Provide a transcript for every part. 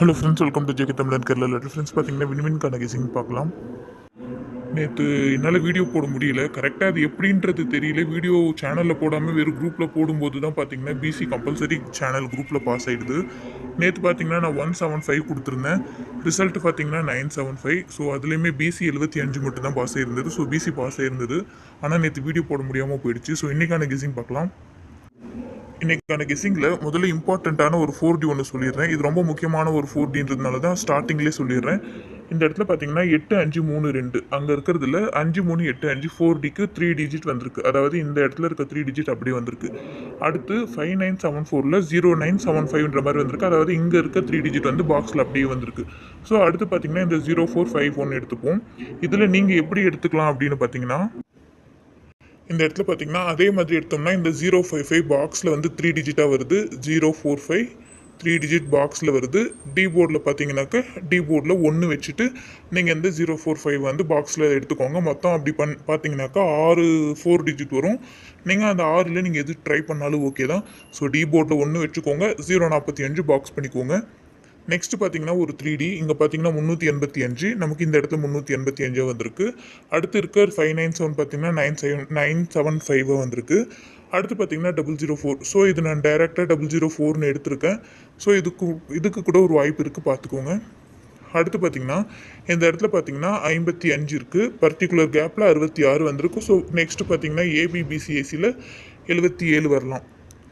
Hello friends, welcome to JK தமிழன் Kerala letter. Friends பார்த்தீங்கன்னா வின்வின்கான guessing பார்க்கலாம். நேற்று என்னால் வீடியோ போட முடியல. கரெக்டாக அது எப்படின்றது தெரியல. வீடியோ சேனலில் போடாமல் வெறும் குரூப்பில் போடும்போது தான் பார்த்தீங்கன்னா பிசி கம்பல்சரி சேனல் குரூப்பில் பாஸ் ஆகிடுது. நேற்று பார்த்தீங்கன்னா நான் 175 கொடுத்துருந்தேன். ரிசல்ட் பார்த்தீங்கன்னா 975. ஸோ அதுலேயுமே பிசி 75 மட்டும் தான் பாஸ் ஆகிருந்தது. ஸோ பிசி பாஸ் ஆகிருந்தது. ஆனால் நேற்று வீடியோ போட முடியாமல் போயிடுச்சு. ஸோ இன்றைக்கான கெஸிங் பார்க்கலாம். இன்னைக்கான கெஸிங்கில் முதல்ல இம்பார்ட்டண்ட்டான ஒரு 4D ஒன்று சொல்லிடுறேன். இது ரொம்ப முக்கியமான ஒரு 4Dன்றதுனால தான் ஸ்டார்டிங்லேயே சொல்லிடுறேன். இந்த இடத்துல பார்த்தீங்கன்னா 8532 அங்கே இருக்கிறதுல 5385 4Dக்கு 3 டிஜிட் வந்திருக்கு. அதாவது இந்த இடத்துல இருக்க 3 டிஜிட் அப்படியே வந்திருக்கு. அடுத்து 5974ல் 0975ன்ற மாதிரி வந்திருக்கு. அதாவது இங்கே இருக்க 3 டிஜிட் வந்து பாக்ஸில் அப்படியே வந்திருக்கு. ஸோ அடுத்து பார்த்தீங்கன்னா இந்த 0451 எடுத்துப்போம். இதில் நீங்கள் எப்படி எடுத்துக்கலாம் அப்படின்னு பார்த்தீங்கன்னா, இந்த இடத்துல பார்த்தீங்கன்னா அதே மாதிரி எடுத்தோம்னா இந்த 055 பாக்ஸில் வந்து 3 டிஜிட்டாக வருது. 045 3 டிஜிட் பாக்ஸில் வருது. டி போர்டில் பார்த்தீங்கன்னாக்க டி போர்டில் 1 வச்சுட்டு நீங்கள் இந்த 045 வந்து பாக்ஸில் எடுத்துக்கோங்க. மொத்தம் அப்படி பார்த்தீங்கன்னாக்கா 6 4 டிஜிட் வரும். நீங்கள் அந்த 6ல் நீங்கள் எது ட்ரை பண்ணாலும் ஓகே தான். ஸோ டி போர்டில் 1 வச்சுக்கோங்க. 045 பாக்ஸ் பண்ணிக்கோங்க. நெக்ஸ்ட் பார்த்தீங்கன்னா ஒரு 3D இங்கே பார்த்தீங்கன்னா 385 நமக்கு இந்த இடத்துல 385 வந்திருக்கு. அடுத்து இருக்க 597 பார்த்தீங்கன்னா 975 வந்திருக்கு. அடுத்து பார்த்தீங்கன்னா 004. ஸோ இது நான் டைரெக்டாக 004ன்னு எடுத்திருக்கேன். ஸோ இதுக்கு கூட ஒரு வாய்ப்பு இருக்குது, பார்த்துக்கோங்க. அடுத்து பார்த்தீங்கன்னா இந்த இடத்துல பார்த்தீங்கன்னா 55 இருக்குது. பர்டிகுலர் கேப்பில் 66 வந்திருக்கு. ஸோ நெக்ஸ்ட்டு பார்த்தீங்கன்னா ஏபிபிசிஏசியில் 77 வரலாம்.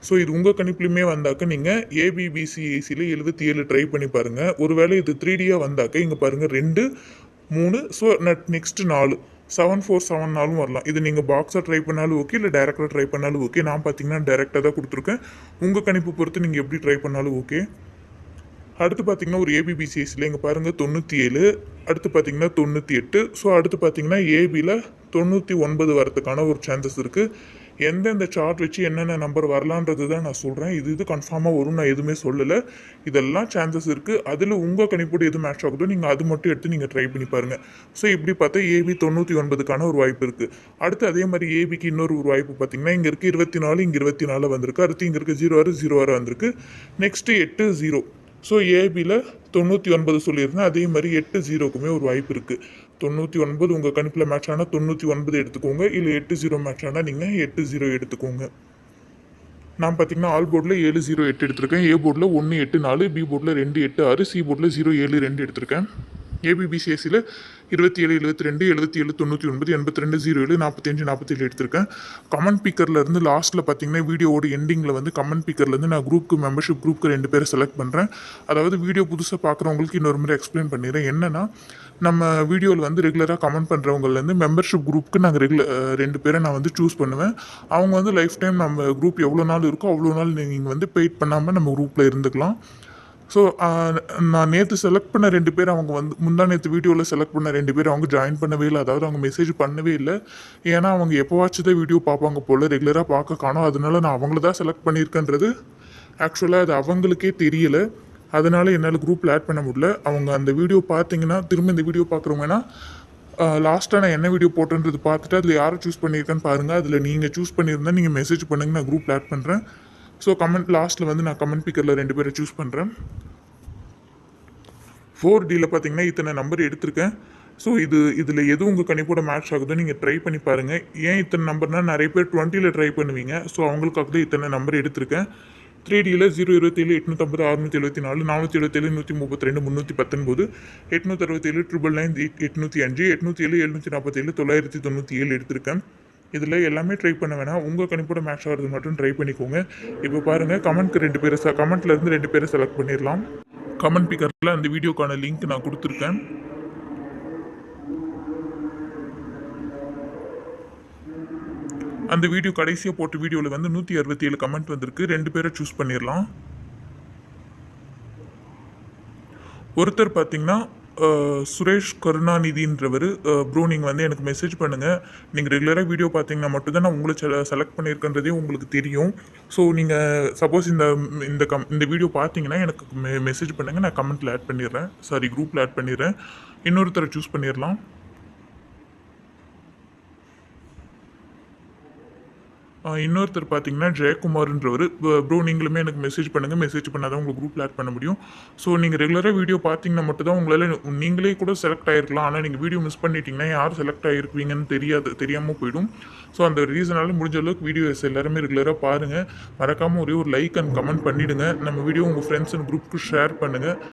ஸோ இது உங்கள் கணிப்புலையுமே வந்தாக்க நீங்கள் ஏபிபிசிஏசியில் 77 ட்ரை பண்ணி பாருங்கள். ஒருவேளை இது 3Dயாக வந்தாக்க இங்கே பாருங்கள் 2 3. ஸோ நெக்ஸ்ட்டு 4 747 வரலாம். இது நீங்கள் பாக்ஸாக ட்ரை பண்ணாலும் ஓகே, இல்லை டேரெக்டாக ட்ரை பண்ணாலும் ஓகே. நான் பார்த்தீங்கன்னா டேரெக்டாக தான் கொடுத்துருக்கேன். உங்கள் கணிப்பு பொறுத்து நீங்கள் எப்படி ட்ரை பண்ணாலும் ஓகே. அடுத்து பார்த்தீங்கன்னா ஒரு ஏபிபிசிஎஸ்சியில் இங்கே பாருங்கள் 97. அடுத்து பார்த்தீங்கன்னா 98. ஸோ அடுத்து பார்த்தீங்கன்னா ஏபியில் 99 வரதுக்கான ஒரு சான்சஸ் இருக்குது. எந்தெந்த சார்ட் வச்சு என்னென்ன நம்பர் வரலான்றது தான் நான் சொல்கிறேன். இது கன்ஃபார்மாக வரும், நான் எதுவுமே சொல்லலை. இதெல்லாம் சான்சஸ் இருக்குது. அதில் உங்கள் கணிப்போடு எது மேட்ச் ஆகுதோ நீங்கள் அது மட்டும் எடுத்து நீங்கள் ட்ரை பண்ணி பாருங்கள். ஸோ இப்படி பார்த்தா ஏபி 99க்கான ஒரு வாய்ப்பு இருக்குது. அடுத்து அதே மாதிரி ஏபிக்கு இன்னொரு ஒரு வாய்ப்பு பார்த்தீங்கன்னா இங்கே இருக்குது 24, இங்கே 24 வந்திருக்கு. அடுத்து இங்கே இருக்குது 06 வந்திருக்கு. நெக்ஸ்ட்டு 80. ஸோ ஏபியில் 99 சொல்லியிருந்தேன். அதே மாதிரி 80க்குமே ஒரு வாய்ப்பு இருக்குது. 99 உங்கள் கணிப்பில் மேட்ச் ஆனால் 99 எடுத்துக்கோங்க. இல்லை 80 மேட்ச் ஆனால் நீங்கள் 80 எடுத்துக்கோங்க. நான் பார்த்தீங்கன்னா ஆல் போர்டில் 708 எடுத்திருக்கேன். ஏ போர்டில் 184, பி போர்டில் 286, சி போர்டில் 072 எடுத்திருக்கேன். ஏபிபிசிஎஸ்சியில் 27 72 77 99 82 07 45 47 எடுத்திருக்கேன். கமெண்ட் பிக்கர்லேருந்து லாஸ்ட்டில் பார்த்தீங்கன்னா வீடியோவோட எண்டிங்கில் வந்து கமெண்ட் பிக்கர்லேருந்து நான் மெம்பர்ஷிப் குரூப்புக்கு 2 பேரை செலக்ட் பண்ணுறேன். அதாவது வீடியோ புதுசாக பார்க்குறவங்களுக்கு இன்னொரு முறை எக்ஸ்பிளைன் பண்ணிடுறேன். என்னென்னா, நம்ம வீடியோவில் வந்து ரெகுலராக கமெண்ட் பண்ணுறவங்கலேருந்து மெம்பர்ஷிப் குரூப்புக்கு நாங்கள் 2 பேரை நான் வந்து சூஸ் பண்ணுவேன். அவங்க வந்து லைஃப் டைம் நம்ம குரூப் எவ்வளோ நாள் இருக்கோ அவ்வளோ நாள் நீங்கள் வந்து பெய்ட் பண்ணாமல் நம்ம குரூப்பில் இருந்துக்கலாம். ஸோ நான் நேற்று செலக்ட் பண்ண 2 பேர் அவங்க வந்து முந்தா நேற்று வீடியோவில் செலக்ட் பண்ண 2 பேர் அவங்க ஜாயின் பண்ணவே இல்லை. அதாவது அவங்க மெசேஜ் பண்ணவே இல்லை. ஏன்னா அவங்க எப்போவாச்சும் தான் வீடியோ பார்ப்பாங்க போல், ரெகுலராக பார்க்க காணோம். அதனால நான் அவங்கள தான் செலக்ட் பண்ணியிருக்கேன்றது ஆக்சுவலாக அது அவங்களுக்கே தெரியலை. அதனால் என்னால் குரூப்பில் ஆட் பண்ண முடியல. அவங்க அந்த வீடியோ பார்த்தீங்கன்னா திரும்ப இந்த வீடியோ பார்க்குறவங்கன்னா லாஸ்ட்டாக நான் என்ன வீடியோ போட்டேன்றது பார்த்துட்டு அதில் யாரை சூஸ் பண்ணியிருக்கேன்னு பாருங்கள். அதில் நீங்கள் சூஸ் பண்ணியிருந்தால் நீங்கள் மெசேஜ் பண்ணுங்கள், நான் குரூப்பில் ஆட் பண்ணுறேன். ஸோ லாஸ்ட்டில் வந்து நான் கமெண்ட் பிக்கரில் 2 பேரை சூஸ் பண்ணுறேன். 4Dயில் பார்த்தீங்கன்னா இத்தனை நம்பர் எடுத்திருக்கேன். ஸோ இதில் எது உங்கள் கணிப்போட மேட்ச் ஆகுதோ நீங்கள் ட்ரை பண்ணி பாருங்கள். ஏன் இத்தனை நம்பர்னால் நிறைய பேர் 20ல் ட்ரை பண்ணுவீங்க. ஸோ அவங்களுக்காக தான் இத்தனை நம்பர் எடுத்திருக்கேன். 3Dயில் 027 850 674 477 132 319 867 999 805 807 747 947 எடுத்திருக்கேன். இதில் எல்லாமே ட்ரை பண்ண வேணாம், உங்கள் கணிப்போட மேட்ச் ஆகிறது மட்டும் ட்ரை பண்ணிக்கோங்க. இப்போ பாருங்கள் கமெண்ட்க்கு 2 பேரை கமெண்ட்லேருந்து 2 பேரை செலக்ட் பண்ணிடலாம். கமெண்ட் பிக்கரில் அந்த வீடியோக்கான லிங்க் நான் கொடுத்துருக்கேன். அந்த வீடியோ கடைசியாக போட்ட வீடியோவில் வந்து 167 கமெண்ட் வந்திருக்கு. 2 பேரை சூஸ் பண்ணிடலாம். ஒருத்தர் பார்த்தீங்கன்னா சுரேஷ் கருணாநிதின்றவர். ப்ரோ நீங்கள் வந்து எனக்கு மெசேஜ் பண்ணுங்கள். நீங்கள் ரெகுலராக வீடியோ பார்த்தீங்கன்னா மட்டும்தான் நான் உங்களை செலக்ட் பண்ணியிருக்கன்றதே உங்களுக்கு தெரியும். ஸோ நீங்கள் சப்போஸ் இந்த வீடியோ பார்த்தீங்கன்னா எனக்கு மெசேஜ் பண்ணுங்கள், நான் கமெண்ட்டில் ஆட் பண்ணிடுறேன். குரூப்பில் ஆட் பண்ணிடுறேன். இன்னொருத்தரை சூஸ் பண்ணிடலாம். இன்னொருத்தர் பார்த்தீங்கன்னா ஜெயக்குமார்ன்றவர். ப்ரோ நீங்களுமே எனக்கு மெசேஜ் பண்ணுங்கள், மெசேஜ் பண்ணால் தான் உங்கள் குரூப்பில் ஆட் பண்ண முடியும். ஸோ நீங்கள் ரெகுலராக வீடியோ பார்த்தீங்கன்னா மட்டும் தான் உங்களால் நீங்களே கூட செலக்ட் ஆகிருக்கலாம். ஆனால் நீங்கள் வீடியோ மிஸ் பண்ணிட்டீங்கன்னா யார் செலக்ட் ஆகிருப்பீங்கன்னு தெரியாமல் போயிடும். ஸோ அந்த ரீசனால் முடிஞ்ச அளவுக்கு வீடியோஸ் எல்லாருமே ரெகுலராக பாருங்கள். மறக்காமல் ஒரே ஒரு லைக் அண்ட் கமெண்ட் பண்ணிவிடுங்க. நம்ம வீடியோ உங்கள் ஃப்ரெண்ட்ஸ் அண்ட் குரூப்புக்கு ஷேர் பண்ணுங்கள்.